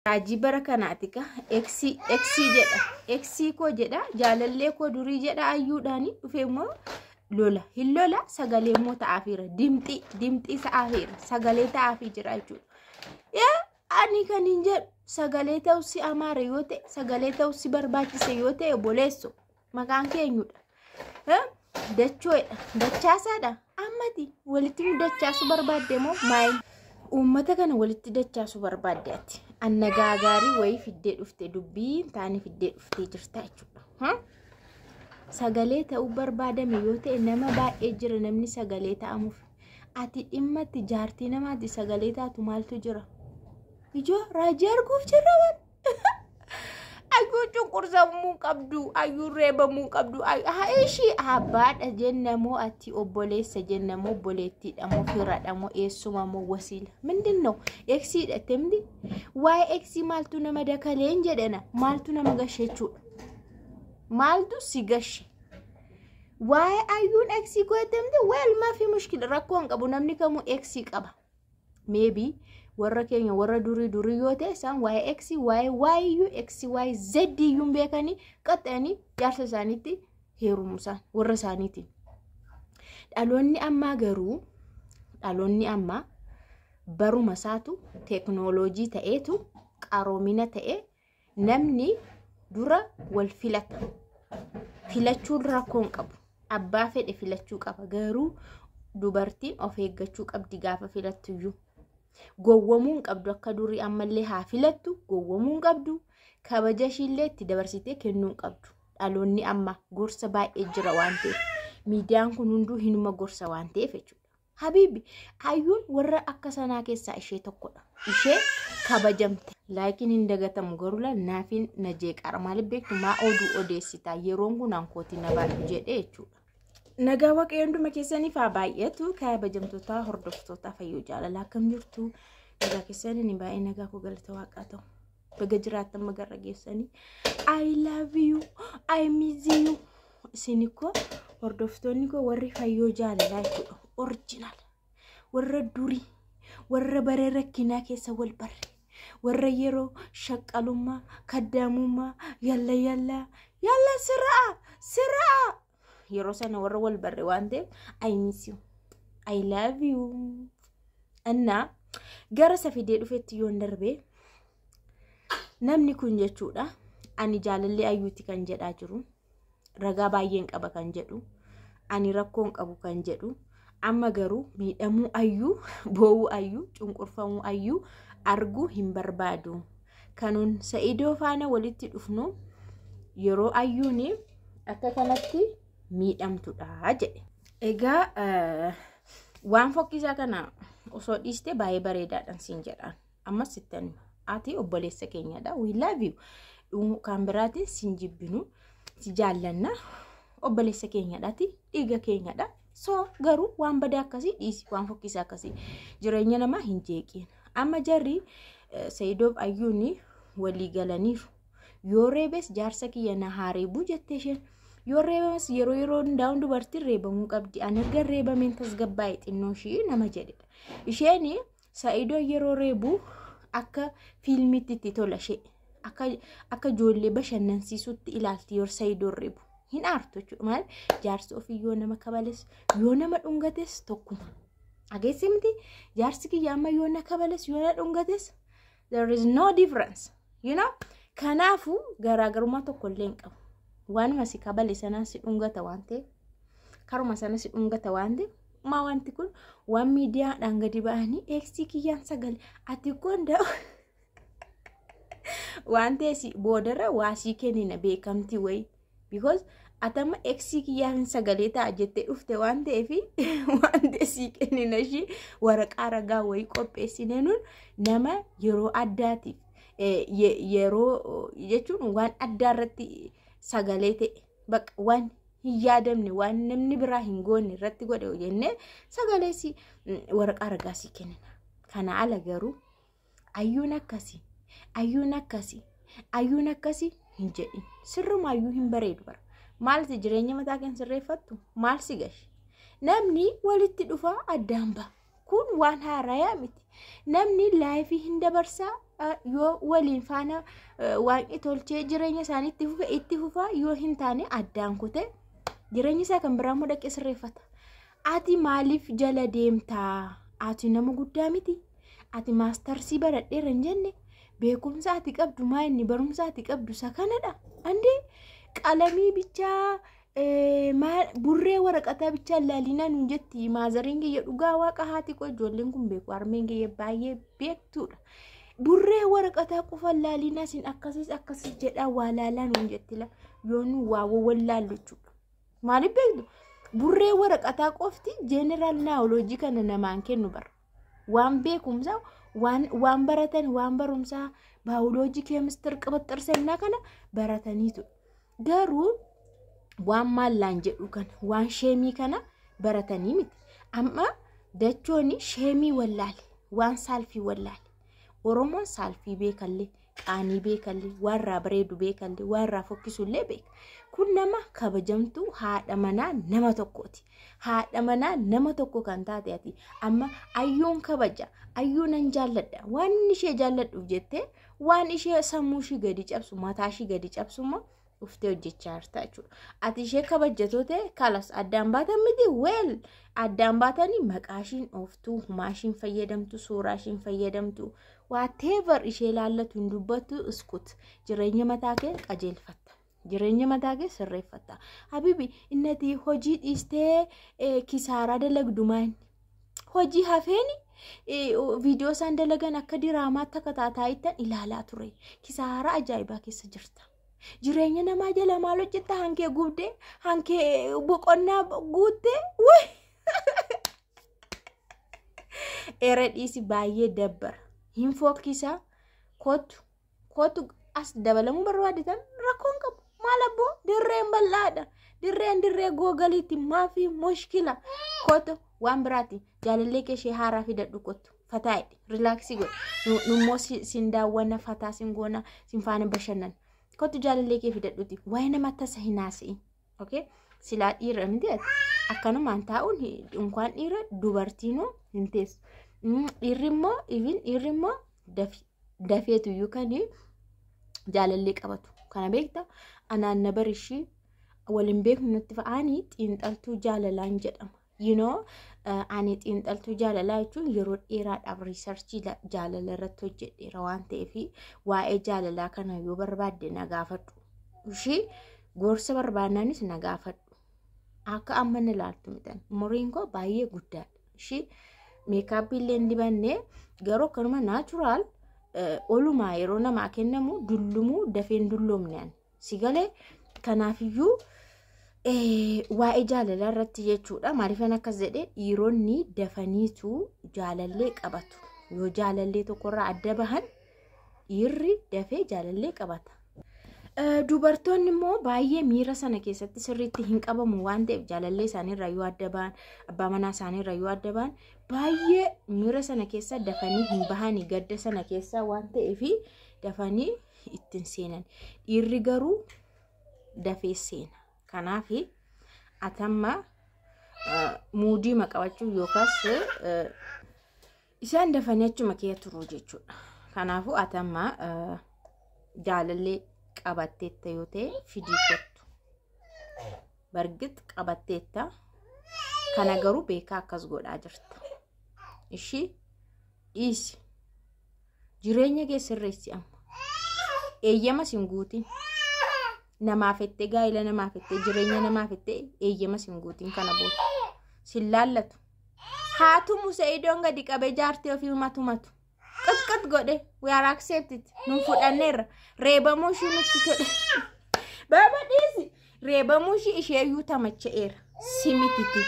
Raajii bara kanaatika eksi jedha eksi ko jedha jaalallee ko durii jedha ayyuudhaani dhufee immoo lola hin lola sagalee immoo ta'aafira dimxii ta'aafira sagalee ta'aafii jira jechuudha ani kan hin jedhu sagalee ta'u si amaare yoo ta'e sagalee ta'u si barbaachise yoo ta'e boleesso maqaan keenyudha dachoodha dachaasaadha ammati walitti dachaasu barbaadde moo maayil ummata kana walitti dachaasu barbaadde ati annagaagaarii wayii fiddee dhufte dubbiin taane fiddee dhuftee jirta jechuudha sagalee ta'u barbaadame yoo ta'e nama baay'ee jira namni sagalee ta'amuuf ati dhimmatti jaartii namaatti sagalee taatu maaltu jira ijoo raajii arguuf jirra ban ayyuu cunqursamuu qabdu ayyuu reebamuu qabdu ishii abbaadha jennamoo ati obboleessa jennamoo obboleettiidha moo firadha moo eessuma moo wasiila mindinno eksiidha temdi waa'ee eksii maaltu nama dakaleen jedhana maaltu nama gashechuudha maaltu si gashe waa'ee ayyuun eksii gootemdi weel maafi mushkila rakkoon qabu namni kamuu eksii qaba maybe warra keenya warra durii yoo ta'e isaan waa'ee eksi waa'ee eksi waa'ee zeddi yuun beekanii qaxxanii jaarsa isaaniitti heerumusan warra isaaniitiin dhaloonni ammaa garuu dhaloonni ammaa baruma isaatu teknooloojii ta'eetu qaroomina ta'e namni dura wal filata filachuun rakkoon qabu abbaa fedhe filachuu qaba garuu dubartiin of eeggachuu qabdi gaafa filattuyyuu gowwamuun qabdu akka durii ammallee haa filattu gowwamuun qabdu kabaja ishiillee itti dabarsitee kennuun qabdu dhaloonni amma gorsa baay'ee jira waan ta'eef miidiyaan kun hunduu hinuma gorsa waan ta'eef jechuudha habibi ayyuun warra akka sanaa keessaa ishee tokkodha ishee kabajamte laakiin hin dagatamu garuu naafin na jeeqara maaliif beektu maa oduu odeessitaa yeroon kun ankooti na baay'ee jedhee jechuudha nagaa waaqayyoonduma keessaniif haa baay'atu kabajamtoota hordoftoota fayyuu jaalala akkam jirtu nagaa keessanii ni baay'ee nagaa koo galata waaqaa ta'u baga jiraattan magarra geessanii I love you I miss you isiniko hordoftoonni koo warri fayyuu jaalala jechuudha original warra durii warra bare rakkinaa keessa wal barre warra yeroo shaqqalummaa kaddaamummaa yalla siraa yeroo sana warra wal barre waan ta'eef I miss you I love you anna gara safidee dhufetti yoon darbee namni kun jechuudha ani jaalallee ayyuuti kan jedhaa jiru ragaa baay'een qaba kan jedhu ani rakkoon qabu kan jedhu amma garuu miidhamuu ayyuu boowuu ayyuu cunqurfamuu ayyuu arguu hin barbaadu kanuun Sa'idoo faana walitti dhufnu yeroo ayyuuni akka kanatti miidhamtuudha jedhe egaa waan fokkisaa kana osoo dhiiste baay'ee bareedaadhaan siin jedhaan ammas sittan ati obboleessa keenyadha we love you kan biraatiin siin jibbinu si jaallanna obboleessa keenyadhaati dhiiga keenyadha so garuu waan badaa akkasii dhiisi waan fokkisaa akkasii jireenya namaa hin jeeqin amma jarri Sa'idoof ayyuuni walii galaniiru yoo reebes jaarsa kiyya na haareebuu jettee isheen yoo reebames yeroo hundaa'uun dubartiin reebamuu qabdi ani erga reebameen tasgabbaa'e xinnoo ishii nama jedhedha isheen Sa'idoo yeroo reebuu akka fiilmiitti itti tola ishee akka ijoollee bashannansiisutti ilaalti yoo Sa'idoo reebu hin aartu jechuudha maal jaarsi ofii yoo nama kabales yoo nama dhungates tokkuma ageessimti jaarsi kiyya amma yoo na kabales yoo na dhungates there is no difference you know kanaafu garaagarummaa tokkollee hin qabu waanuma si kabale sanaan si dhungata waan ta'eef karuma sana si dhungata waan ta'eef maa wanti kun waan miidiyaadhaan gadi ba'anii eeksii kiyyaan sagalee ati gonda waan ta'eef boodarra waasii kennina beekamtii wayi because atama eeksii kiyyaan sagalee ta'a jettee dhufte waan ta'eef waan ta'eef kennina ishii waraqaa ragaa wayi qopheessine nun nama yeroo addaatiif yeroo jechuun waan addaa irratti sagalee ta'e baqa waan hin yaadamne waan namni biraa hin goone irratti godhe jennee sagalee si waraqaa ragaa si kennina kana ala garuu ayyuun akkasii hin jedhin sirruma ayyuu hin bareedu bara maalti jireenya mataa keen sirreeffattu maal si gashi namni walitti dhufa addaan ba kun waan haarayaa miti namni laayifii hin dabarsaa yoo waliin faana waan tolchee jireenya isaanii itti fufa yoo hin taane addaan kute jireenya isaa kan biraa mudaqee sirreeffata. Ati maaliif jala deemtaa? Ati nama guddaa miti. Ati maastarsii baradheera hin jenne beekumsa ati qabdu maa inni barumsa ati qabdu isa kanadha. Andi qalamii bichaa burree waraqataa bichaa laalinaa nuun jetti maazariin kiyya dhugaa waaqa haati koo ijoolleen kun beeku harmeen kiyya baay'ee beektuudha. Burree waraqataa qofa laalinaa sin akkasis jedhaa waa laalaa nuun jettila yoo nu waa wallaallu jechuudha. Maaliif beektu? Burree waraqataa qofti jeneraal naawoloojii kana namaan kennu bara. Waan beekumsa waan baratan waan barumsaa baayoloojii keemistir qabaxxarsannaa kana barataniitu. Garuu waan maallaan jedhu kana waan sheemii kana baratanii miti. Amma dachooni sheemii wallaale waan saalfii wallaale. Oromoon saalfii beekallee qaanii beekallee waan irraa bareedu beekallee waan irraa fokkisullee beeka. Kun nama kabajamtu haadha manaa nama tokkooti. Haadha manaa nama tokko kan taate ati amma ayyuun kabaja ayyuun nan jaalladha waan ishee jaalladhuuf jettee waan ishee sammuu ishee gadi cabsu mataa ishee gadi cabsummoo uftee hojjechaa jirta jechuudha. Ati ishee kabajjatoo ta'e kalas addaan baatan miti weel addaan baatanii maqaashiin ooftuu humaashiin fayyadamtu suuraashiin fayyadamtu whatever ishee laallatu hin dubbattu iskut jireenya mataa kee qajeelfatta. Jireenya mataa kee sirreeffatta. Habibi innati hojii dhiistee kisaaraa dalagdu maani? Hojii hafeeni viidiyoo isaan dalagan akka diraamaatti akka taataayittan ilaalaa ture. Kisaaraa ajaa'ibaa keessa jirta. Jireenya namaa jala maal hojjetta? Hankee gubdee hankee boqonnaa guuttee eredhiisi baay'ee dabbara. Hin fokkisaa kootu as dabalamuu barbaaditan rakkoon qabu. Malabo dirreen bal'aadha. Dirree googaliitti maafi mushkila kootu waan biraati jaalallee kee haaraa fidadhu kootu fataa'e relaxii godhe nummoo sin daawwanna fataa sin goona sin faana bashannan kootu jaalallee kee fidadhuti waa'ee namatti tasa hin haasi'in. Okay silaa dhiira miti akkanumaan taa'uun dhuunfaan dhiira dubartiinoo hin teessu. Dhiirri immoo dafeetu yookaan jaalallee qabatu. Kana beekta anaan na barishii waliin beeknu nutti fa'aanii xiinxaltuu jaalalaan jedhama. You know ani xiinxaltuu jaalalaa jechuun yeroo dheeraadhaaf riisarchii jaalala irratti hojjedheera waan ta'eef waa'ee jaalalaa kana yoo barbaadde na gaafadhu. Ishii gorsa barbaadnaanis na gaafadhu. Akka amma na ilaaltu mitan umuriin koo baay'ee guddaadha. Ishii meekaapii illee dibannee garuu akkanuma naachuraal olumaa yeroo namaa kennamu dullumuu dafeen dulloomnaan sigalee kanaafiyyuu waa'ee jaalalaa irratti jechuudha. Maaliifan akkas jedhee dhiironni dafaniitu jaalallee qabatu. Yoo jaalallee tokkorraa adda bahan dhiirri dafee jaalallee qabata. Dubartoonni immoo baay'ee miira sana keessatti sirriitti hin qabamu waan ta'eef jaalallee isaaniirraa yoo adda bahan abbaa manaa isaaniirraa yoo adda bahan baay'ee miira sana keessa dafanii hin bahanii gadda sana keessa waan ta'eef dafanii ittiin seenan. Dhiirri garuu dafee seena. Kanaaf atamma muudii maqabachuu yookaas isaan dafanii achuma kee turuu jechuudha. Kanaafuu atamma jaalallee qabatteetta yoo ta'e fidii kottu. Bargit qabatteetta kana garuu beekaa akkas godhaa jirta. Ishii dhiisi jireenya kee sirreessi amma. Eeyyama sin guutiin. Namaaf ettee gaa'ila namaaf ettee jireenya namaaf ettee eeyyama sin guutiin kana booda. Sin laallatu. Haatu Musaidoon gadi qabee jaartee ofii matu. Qat godhe we are accepted. Nun fudhanneerra. Reebamuu ishii nutti tole. Baba dhiisi. Reebamuu ishii isheeyyuu tamacha'eera. Simititi.